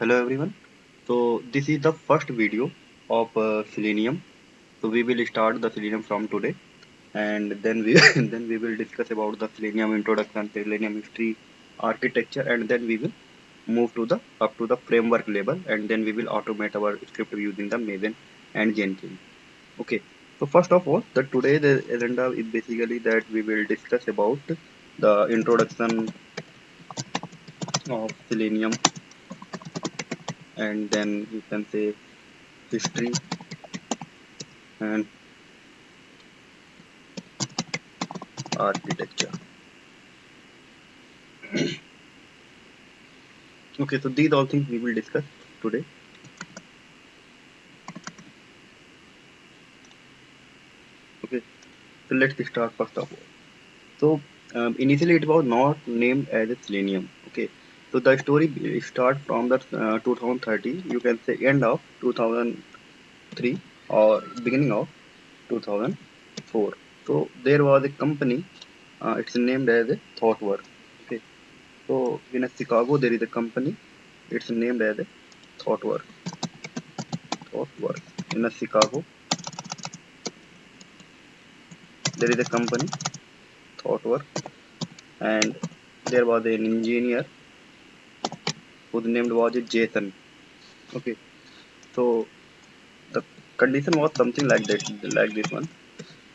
Hello everyone. So this is the first video of Selenium. So we will start the Selenium from today, and then we then we will discuss about the Selenium introduction, Selenium history, architecture, and then we will move to the up to the framework level, and then we will automate our script using the Maven and Jenkins. Okay. So first of all, the today the agenda is basically that we will discuss about the introduction of Selenium, and then you can say history and architecture. Okay, so these all things we will discuss today. Okay, so let's start first of all. So initially it was not named as a Selenium. Okay, so the story start from the 2030. You can say end of 2003 or beginning of 2004. So there was a company. It's named as a ThoughtWorks. Okay, so in a Chicago there is a company. It's named as a ThoughtWorks. ThoughtWorks in a Chicago there is a company ThoughtWorks, and there was an engineer whose name was Jason. Okay, so the condition was something like that, like this one.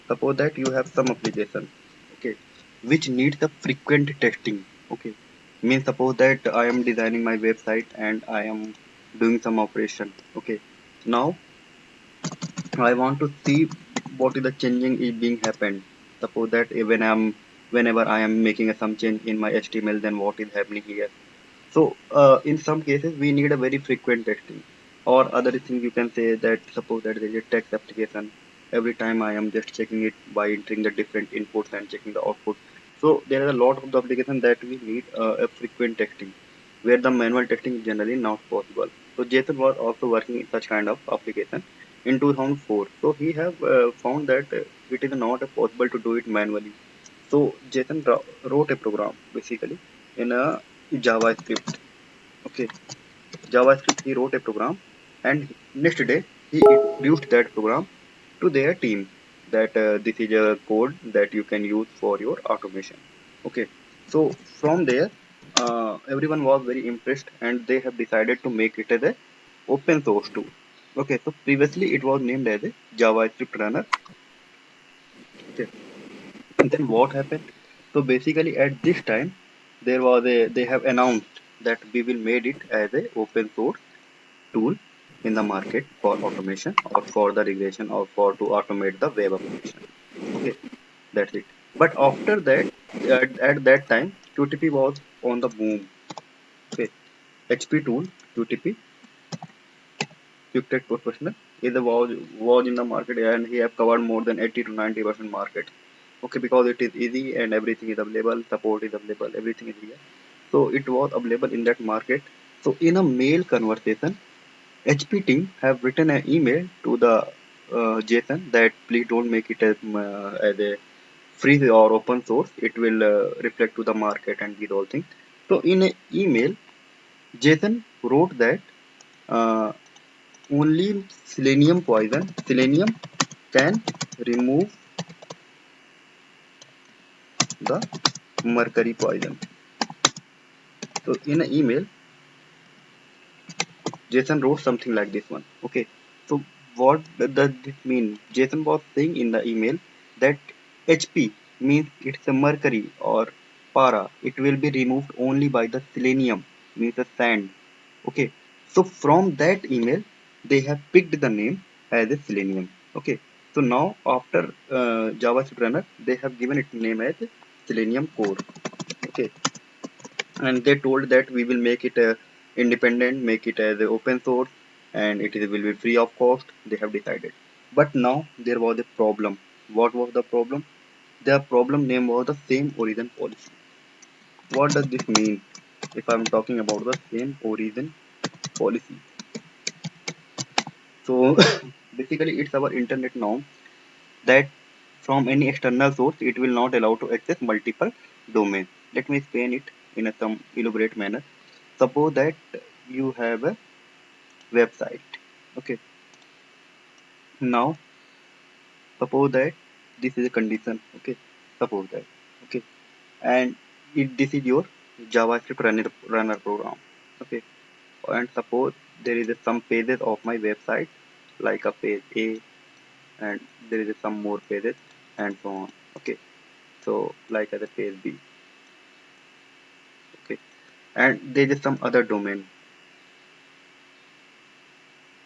Suppose that you have some application, okay, which needs the frequent testing. Okay, means suppose that I am designing my website and I am doing some operation. Okay, now I want to see what is the changing is being happened. Suppose that whenever I am making some change in my HTML, then what is happening here. So in some cases we need a very frequent testing, or other thing you can say that suppose that there is a text application. Every time I am just checking it by entering the different inputs and checking the output. So there are a lot of the application that we need a frequent testing, where the manual testing is generally not possible. So Jason was also working in such kind of application in 2004. So he have found that it is not possible to do it manually. So Jason wrote a program basically in a JavaScript. Okay, JavaScript. He wrote a program, and next day he introduced that program to their team. That this is a code that you can use for your automation. Okay, so from there, everyone was very impressed, and they have decided to make it as a open source tool. Okay, so previously it was named as a JavaScript runner. Okay, and then what happened? So basically, at this time, they have announced that we will made it as a open source tool in the market for automation or for the regression or for to automate the web application. Okay, that's it. But after that, at that time, QTP was on the boom. Okay, HP tool QTP, Quick Tech Professional, is the was in the market, and he have covered more than 80 to 90% market. Okay, because it is easy and everything is available, support is available, everything is here. So it was available in that market. So in a mail conversation, HP team have written an email to the JSON that please don't make it as a free or open source. It will reflect to the market and these all things. So in an email, JSON wrote that uh, only Selenium can remove the mercury poison. So in an email, Jason wrote something like this one. Okay. So what does this mean? Jason was saying in the email that HP means it's a mercury or para. It will be removed only by the selenium, means the sand. Okay. So from that email, they have picked the name as a selenium. Okay. So now after JavaScript runner, they have given it name as Selenium Core. Okay, and they told that we will make it independent, make it as a open source, and will be free of cost. They have decided, but now there was a problem. What was the problem? The problem name was the same origin policy. What does this mean? If I'm talking about the same origin policy, so basically it's our internet norm that from any external source it will not allow to access multiple domains. Let me explain it in a some elaborate manner. Suppose that you have a website. Okay, now suppose that this is a condition. Okay, suppose that. Okay, and this is your JavaScript runner program. Okay, and suppose there is some pages of my website, like a page A, and there is some more pages and so on. Okay, so like as a page B. Okay, and there is some other domain.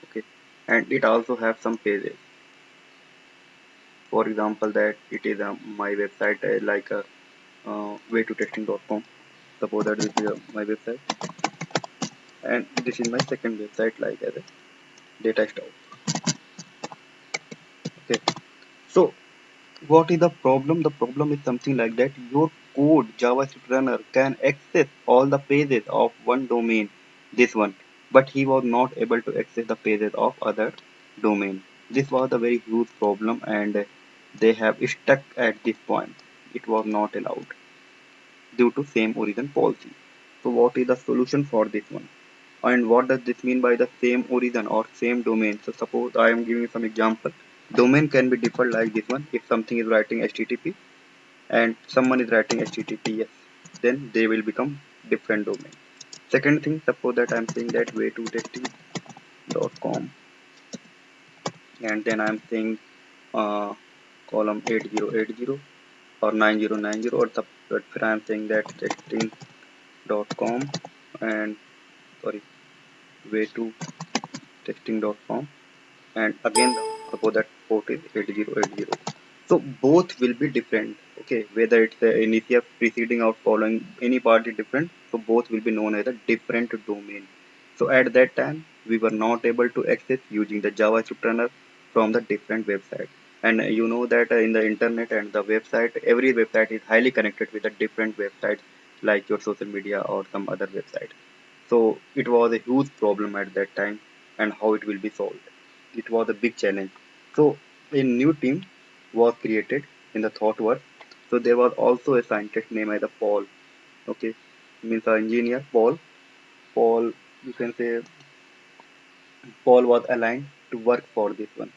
Okay, and it also have some pages. For example, that it is my website, like a way2testing.com. Suppose that this is my website, and this is my second website, like as a data store. Okay, so what is the problem? The problem is something like that your code JavaScript runner can access all the pages of one domain, this one, but he was not able to access the pages of other domain. This was a very huge problem, and they have stuck at this point. It was not allowed due to same origin policy. So what is the solution for this one? And what does this mean by the same origin or same domain? So suppose I am giving some example. Domain can be defined like this one. If something is writing HTTP and someone is writing HTTPS, then they will become different domain. Second thing, suppose that I'm saying that way2testing.com, and then I'm saying column 8080 or 9090, or but I'm saying that testing.com and sorry, way2testing.com, and again suppose that port is 8080. So both will be different. Okay, whether it's initial preceding or following, any part is different, so both will be known as a different domain. So at that time we were not able to access using the JavaScript runner from the different website. And you know that in the internet and the website, every website is highly connected with a different website, like your social media or some other website. So it was a huge problem at that time, and how it will be solved. It was a big challenge. So a new team was created in the ThoughtWorks. So there was also a scientist named as Paul. Okay, means an engineer Paul. Paul, you can say Paul was aligned to work for this one.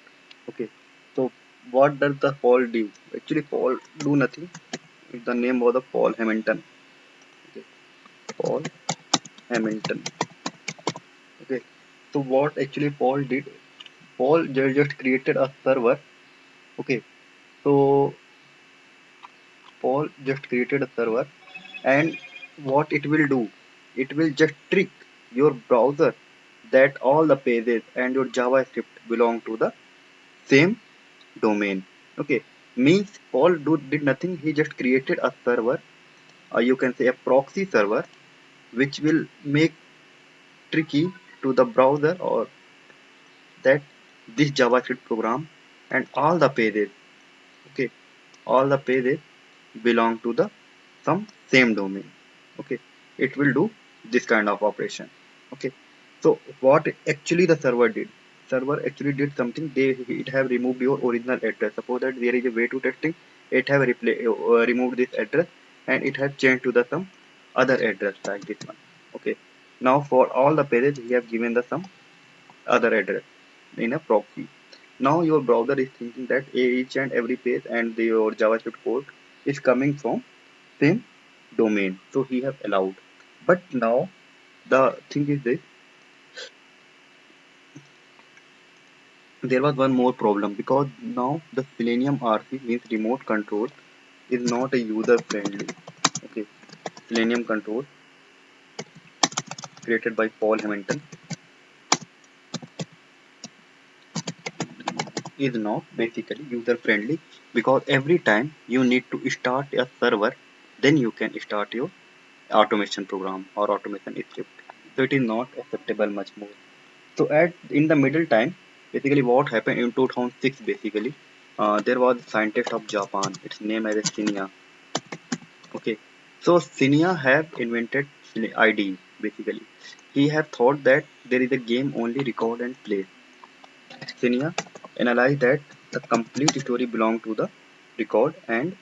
Okay, so what does the Paul do? Actually, Paul do nothing. The name was the Paul Hamilton. Okay, Paul Hamilton. Okay, so what actually Paul did? Paul just created a server. Okay, so Paul just created a server, and what it will do, it will just trick your browser that all the pages and your JavaScript belong to the same domain. Okay, means did nothing. He just created a server, you can say a proxy server, which will make tricky to the browser or that this JavaScript program and all the pages, okay, all the pages belong to the some same domain. Okay, it will do this kind of operation. Okay, so what actually the server actually did something. It have removed your original address. Suppose that there is a way to testing, it have removed this address, and it has changed to the some other address like this one. Okay, now for all the pages we have given the some other address in a proxy. Now your browser is thinking that each and every page and your JavaScript code is coming from same domain, so he have allowed. But now the thing is this: there was one more problem, because now the Selenium RC means remote control is not a user friendly. Okay, Selenium control created by Paul Hamilton is not basically user friendly, because every time you need to start a server, then you can start your automation program or automation script. So it is not acceptable much more. So at in the middle time, basically what happened in 2006, basically there was a scientist of Japan. Its name is Shinya. Okay, so Shinya have invented IDE. Basically, he have thought that there is a game only record and play. Shinya analyzed that the complete story belong to the record and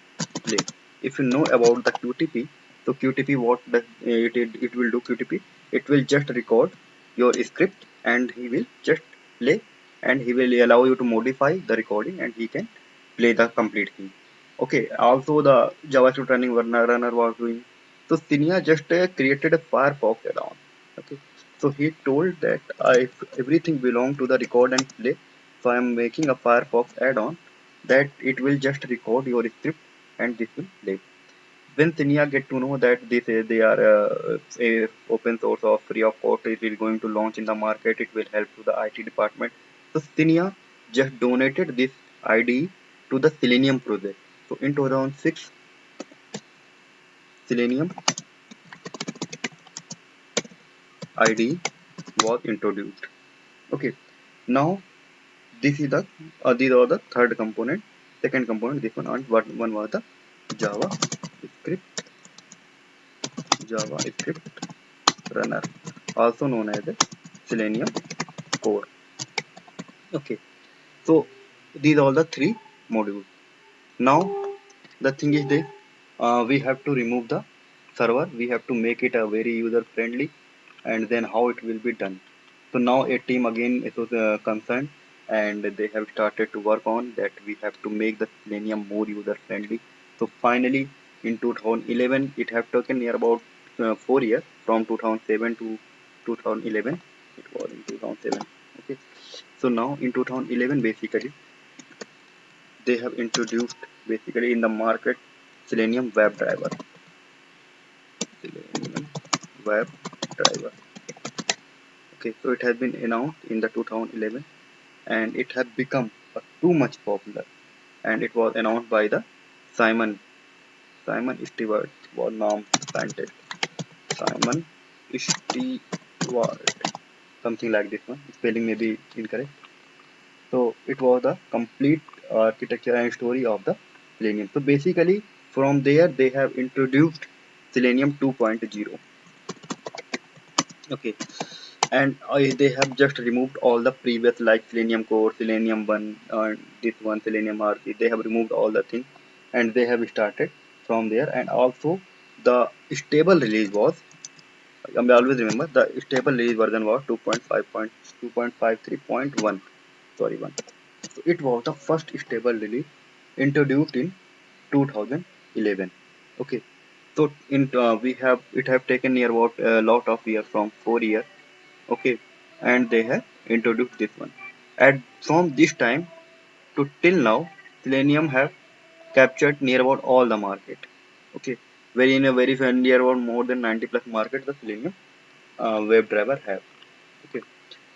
play. If you know about the QTP, so QTP what does it will do QTP? It will just record your script and he will just play, and he will allow you to modify the recording and he can play the complete thing. Okay, also the JavaScript runner was doing. So Cinia just created a Firefox add-on. Okay, so he told that if everything belong to the record and play, so I am making a Firefox add-on that it will just record your script and this will play. When Cinia get to know that this they are a open source or free of cost, it is going to launch in the market, it will help to the IT department. So Cinia just donated this IDE to the Selenium project. So in 2006, Selenium IDE was introduced. Okay, now this is the these are the third component, second component. This one, and one was the JavaScript runner, also known as a Selenium core. Okay, so these are the three modules. Now the thing is this, we have to remove the server, we have to make it a very user friendly, and then how it will be done. So now a team again is concerned, and they have started to work on that. We have to make the Selenium more user friendly. So finally in 2011, it have taken near about 4 years, from 2007 to 2011. It was in 2007. Okay, so now in 2011 basically they have introduced basically in the market Selenium WebDriver. Selenium WebDriver. Okay, so it has been announced in the 2011, and it has become too much popular, and it was announced by the Simon Stewart was named scientist. Simon Stewart, something like this one. Spelling may be incorrect. So it was the complete architecture and story of the Selenium. So basically, from there they have introduced Selenium 2.0. Okay, and they have just removed all the previous like Selenium Core, Selenium 1, this one Selenium RC. They have removed all the things, and they have started from there. And also the stable release was, I always remember the stable release version was 2.5.2.53.1. Sorry, 1. So it was the first stable release introduced in 2011. Okay, so in we have it have taken near about a lot of years, from 4 years. Okay, and they have introduced this one. And from this time to till now, Selenium have captured near about all the market. Okay, very in a very near about more than 90 plus market the Selenium WebDriver have. Okay,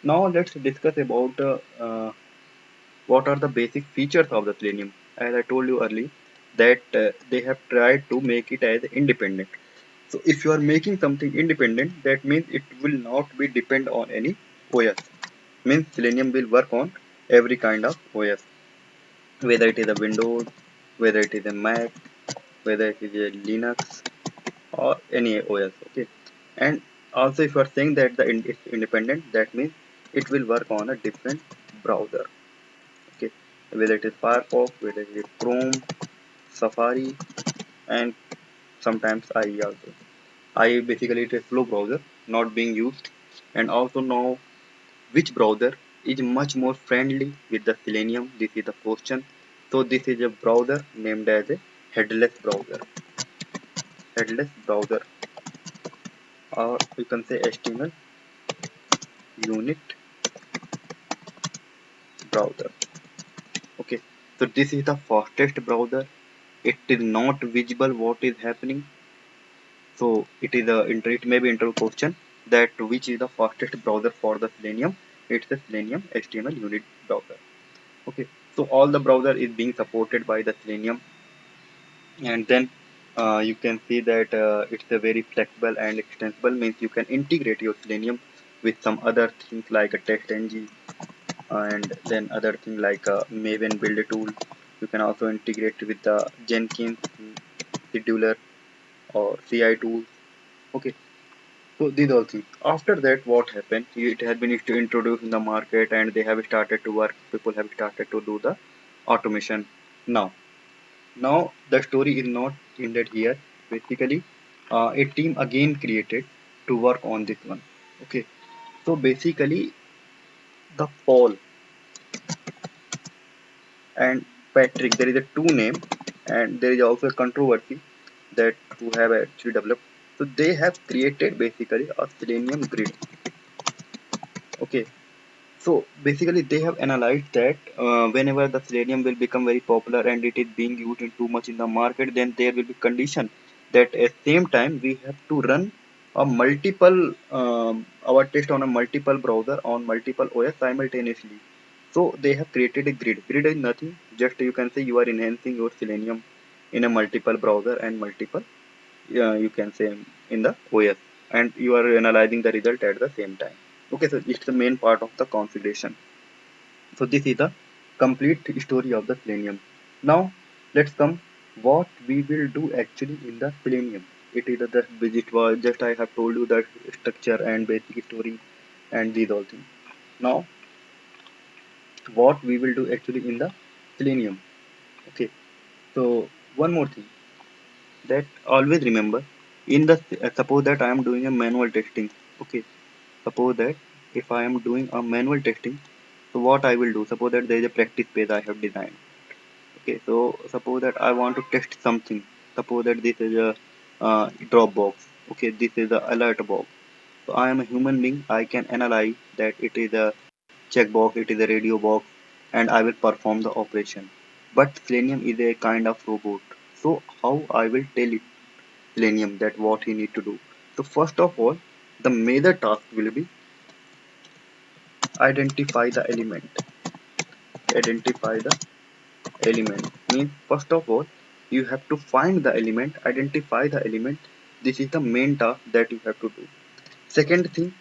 now let's discuss about what are the basic features of the Selenium. As I told you earlier, that they have tried to make it as independent. So if you are making something independent, that means it will not be depend on any OS. Means Selenium will work on every kind of OS, whether it is a Windows, whether it is a Mac, whether it is a Linux or any OS. Okay, and also if you are saying that it's independent, that means it will work on a different browser. Okay, whether it is Firefox, whether it is Chrome, Safari, and sometimes IE also. IE basically it is slow browser not being used, and also now which browser is much more friendly with the Selenium. This is the question. So this is a browser named as a headless browser. Headless browser, or you can say HTML unit browser. Okay, so this is the fastest browser. It is not visible what is happening. So it may be intro question that which is the fastest browser for the Selenium. It's the Selenium HTML unit browser. Okay, so all the browser is being supported by the Selenium, and then you can see that it's a very flexible and extensible, means you can integrate your Selenium with some other things like a TestNG, and then other thing like a Maven build tool. You can also integrate with the Jenkins scheduler or CI tools. Okay, so these all things. After that, what happened? It has been introduced in the market, and they have started to work. People have started to do the automation. Now the story is not ended here. Basically, a team again created to work on this one. Okay, So basically the Paul and Patrick, there is a two name, and there is also a controversy that who have actually developed. So they have created basically a Selenium grid. Okay, so basically they have analyzed that whenever the Selenium will become very popular and it is being used in too much in the market, then there will be condition that at same time we have to run a multiple our test on a multiple browser on multiple OS simultaneously. So they have created a grid. Grid is nothing, just you can say you are enhancing your Selenium in a multiple browser and multiple you can say in the OS, and you are analyzing the result at the same time. Okay, so it's the main part of the configuration. So this is the complete story of the Selenium. Now let's come what we will do actually in the Selenium. It is the visit was just I have told you the structure and basic story and these all things. Now what we will do actually in the Selenium. Okay, so one more thing that always remember in the suppose that I am doing a manual testing. Okay, suppose that if I am doing a manual testing, so what I will do, suppose that there is a practice page I have designed. Okay, so suppose that I want to test something. Suppose that this is a Dropbox. Okay, this is a alert box. So I am a human being, I can analyze that it is a checkbox, it is a radio box, and I will perform the operation. But Selenium is a kind of robot, so how I will tell it Selenium that what he need to do. So first of all, the major task will be identify the element. Identify the element means first of all you have to find the element, identify the element. This is the main task that you have to do. Second thing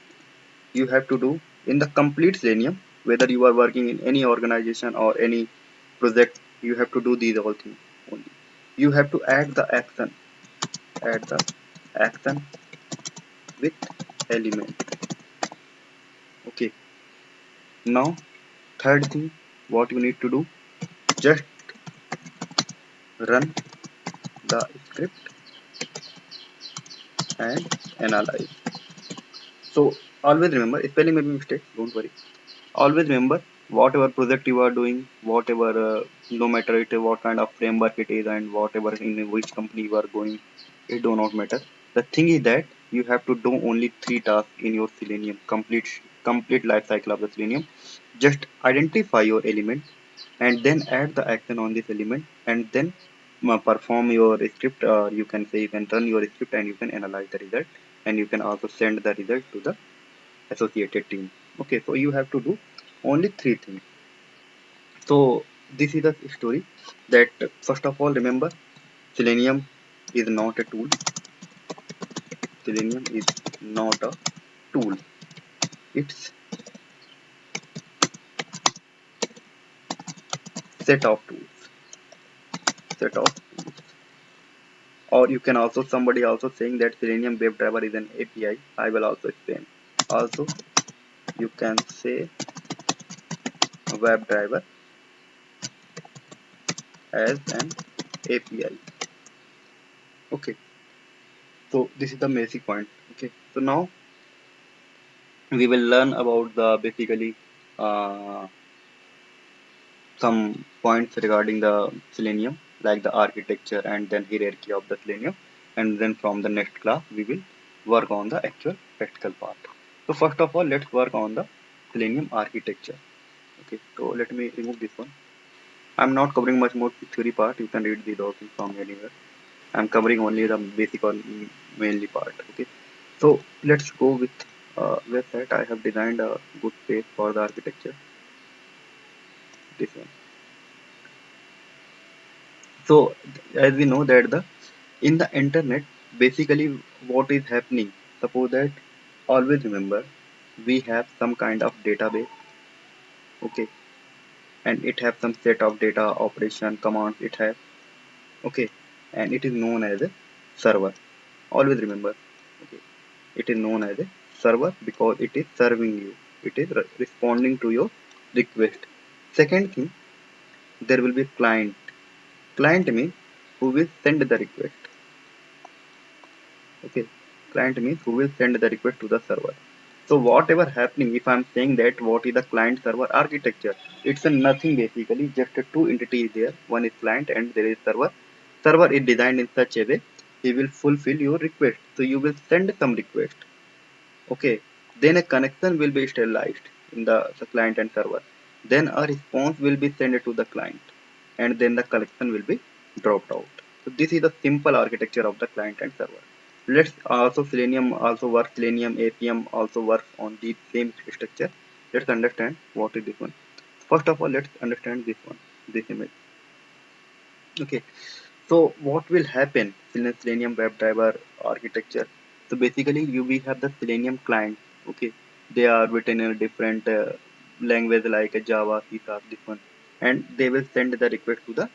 you have to do in the complete Selenium, whether you are working in any organization or any project, you have to do these all things only. You have to add the action with element. Okay, now third thing what you need to do, just run the script and analyze. So always remember, spelling may be mistake, don't worry. Always remember whatever project you are doing, whatever no matter it what kind of framework it is and whatever in which company you are going, it do not matter. The thing is that you have to do only three tasks in your Selenium, complete life cycle of the Selenium. Just identify your element and then add the action on this element and then perform your script, or you can say you can run your script and you can analyze the result, and you can also send the result to the associated team. Okay, so you have to do only three things. So this is the story that first of all remember Selenium is not a tool. Selenium is not a tool, it's set of tools. Set of tools. Or you can also somebody also saying that Selenium WebDriver is an API. I will also explain. Also you can say WebDriver as an API. Okay, so this is the basic point. Okay, so now we will learn about the basically uh, some points regarding the Selenium, like the architecture and then hierarchy of the Selenium, and then from the next class we will work on the actual practical part. So first of all, let's work on the Selenium architecture. Okay, so let me remove this one. I'm not covering much more theory part. You can read the document from anywhere. I'm covering only the basic or mainly part. Okay, so let's go with website. I have designed a good page for the architecture. This one. So as we know that the in the internet basically what is happening, suppose that always remember we have some kind of database. Okay, and it have some set of data operation commands it has. Okay, and it is known as a server. Always remember. Okay, it is known as a server because it is serving you, it is responding to your request. Second thing, there will be client. Client means who will send the request. Okay, client means who will send the request to the server. So whatever happening, if I'm saying that what is the client server architecture, it's a nothing basically, just a two entities there. One is client and there is server. Server is designed in such a way he will fulfill your request. So you will send some request. Okay. Then a connection will be serialized in the client and server. Then a response will be sent to the client, and then the connection will be dropped out. So this is the simple architecture of the client and server. Let's also Selenium also works, Selenium APM also works on the same structure. Let's understand what is this one. First of all, let's understand this one, this image. Okay, so what will happen in a Selenium WebDriver architecture? So basically, we have the Selenium client. Okay, they are written in a different language like a Java, C Sharp, this one, and they will send the request to the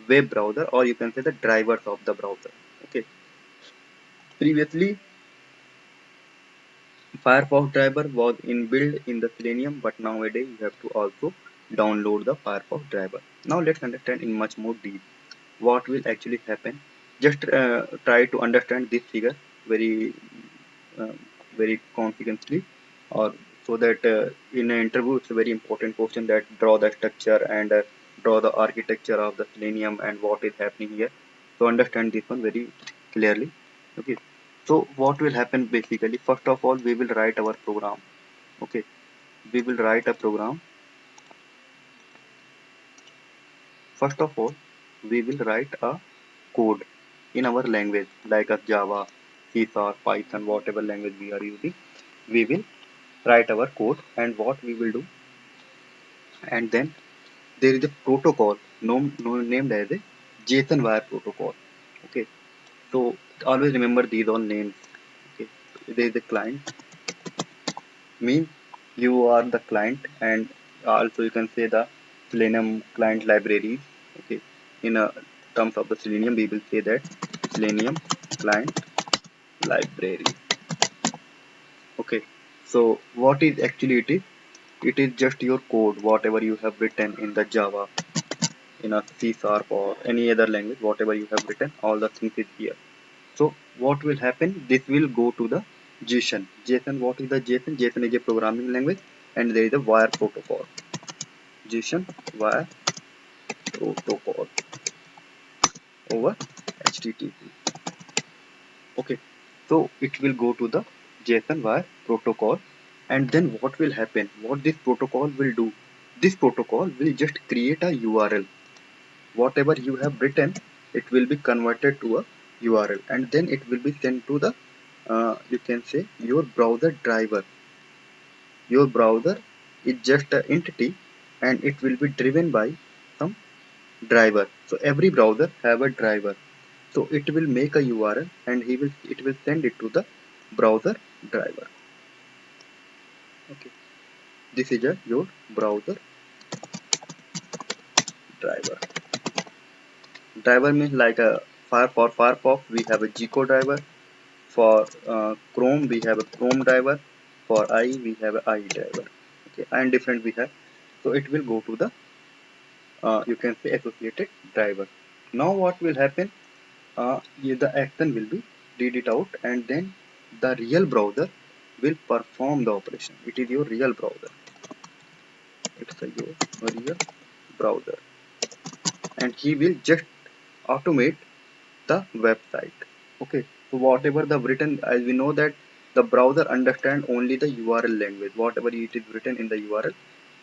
web browser, or you can say the drivers of the browser. Okay, previously Firefox driver was inbuilt in the Selenium, but nowadays you have to also download the Firefox driver. Now let's understand in much more deep what will actually happen. Just try to understand this figure very uh, very consequently, or so that in an interview it's a very important question that draw the structure and draw the architecture of the Selenium and what is happening here. So understand this one very clearly. Okay. So what will happen basically? First of all, we will write our program. Okay, we will write a program. First of all, we will write a code in our language like a Java, C Sharp, Python, whatever language we are using. We will write our code, and what we will do, and then there is a protocol named as a JSON wire protocol. Okay, so always remember these all names. Okay, there is a client, means you are the client, and also you can say the Selenium client libraries. Okay, in terms of the Selenium we will say that Selenium client library. Okay, so what is actually it is just your code, whatever you have written in the Java, in a C Sharp or any other language, whatever you have written, all the things is here. So what will happen, this will go to the JSON. What is the JSON is a programming language, and there is a wire protocol, JSON wire protocol over HTTP. Okay, so it will go to the JSON wire protocol, and then what will happen, what this protocol will do, this protocol will just create a URL. Whatever you have written, it will be converted to a URL, and then it will be sent to the you can say your browser driver. Your browser is just an entity, and it will be driven by some driver. So every browser have a driver, so it will make a URL, and it will send it to the browser driver. Okay, this is your browser driver. Driver means like a for Firefox we have a Gcode driver. For Chrome we have a Chrome driver. For IE we have a IE driver. Okay, and different we have. So it will go to the you can say associated driver. Now what will happen? The action will be read it out, and then the real browser will perform the operation. It is your real browser. It's your real browser, and he will just automate the website. Okay, so whatever the written, as we know that the browser understand only the URL language, whatever it is written in the URL,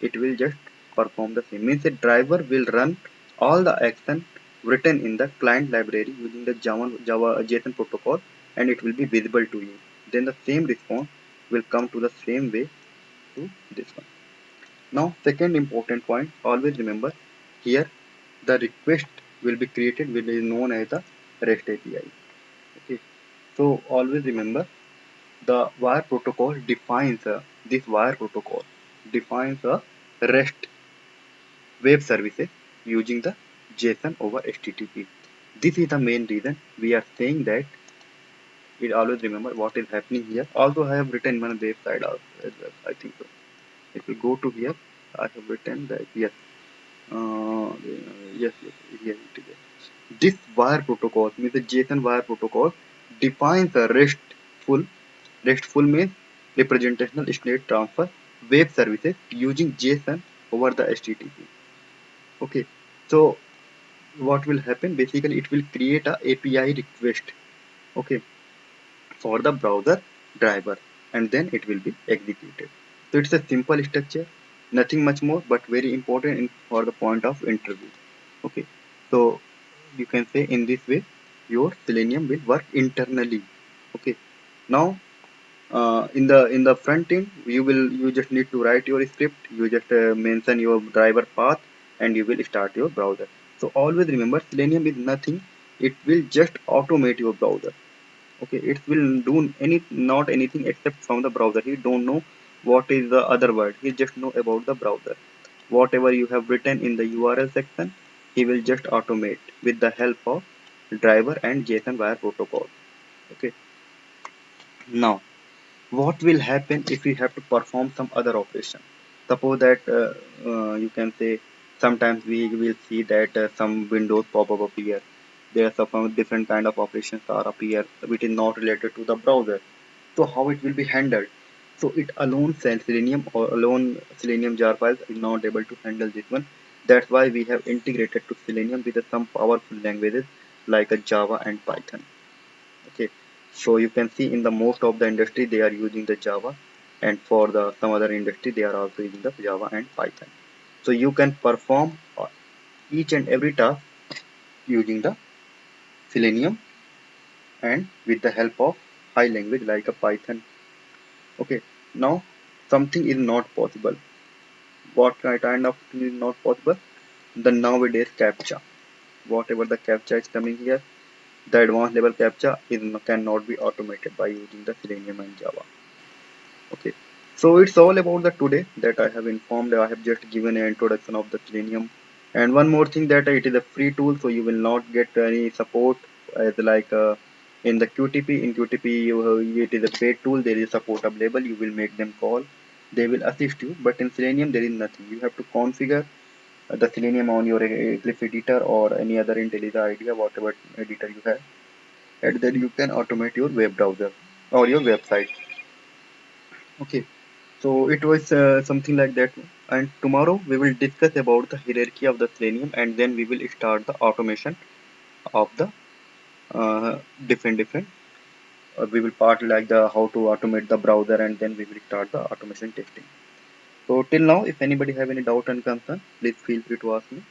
it will just perform the same. Means the driver will run all the action written in the client library using the Java JSON protocol, and it will be visible to you. Then the same response will come to the same way to this one. Now second important point, always remember here the request will be created, which is known as the REST API. Okay, so always remember the wire protocol defines this wire protocol defines a REST web services using the JSON over HTTP. This is the main reason we are saying that it always remember what is happening here. Also, I have written one website as well. I think so. If you go to here, I have written that yes, yes, here it is. This wire protocol means the JSON wire protocol defines a RESTful. RESTful means representational state transfer web services using JSON over the HTTP. Okay, so what will happen? Basically, it will create a API request. Okay, for the browser driver, and then it will be executed. So it's a simple structure, nothing much more, but very important for the point of interview. Okay, so you can say in this way your Selenium will work internally. Okay, now in the front end you just need to write your script. You just mention your driver path and you will start your browser. So always remember, Selenium is nothing, it will just automate your browser. Okay, it will do not anything except from the browser. He don't know what is the other word, he just know about the browser. Whatever you have written in the URL section, he will just automate with the help of driver and JSON wire protocol. Okay, now what will happen if we have to perform some other operation? Suppose that you can say sometimes we will see that some windows pop-up appear. There are some different kind of operations are appear which is not related to the browser. So how it will be handled? So it alone Selenium or alone Selenium jar files is not able to handle this one. That's why we have integrated to Selenium with some powerful languages like a Java and Python. Okay, so you can see in the most of the industry they are using the Java, and for the some other industry they are also using the Java and Python. So you can perform each and every task using the Selenium and with the help of high language like a Python. Okay, now something is not possible. What kind of thing is not possible? The nowadays captcha, whatever the captcha is coming here, the advanced level captcha is cannot be automated by using the Selenium and Java. Okay, so it's all about the today that I have informed. I have just given an introduction of the Selenium, and one more thing that it is a free tool, so you will not get any support as like in the QTP. In QTP, it is a paid tool. There is support available. You will make them call. They will assist you. But in Selenium, there is nothing. You have to configure the Selenium on your Eclipse editor or any other IntelliJ IDEA, whatever editor you have, and then you can automate your web browser or your website. Okay, so it was something like that. And tomorrow we will discuss about the hierarchy of the Selenium, and then we will start the automation of the different. We will part like the how to automate the browser, and then we will start the automation testing. So till now, if anybody have any doubt and concern, please feel free to ask me.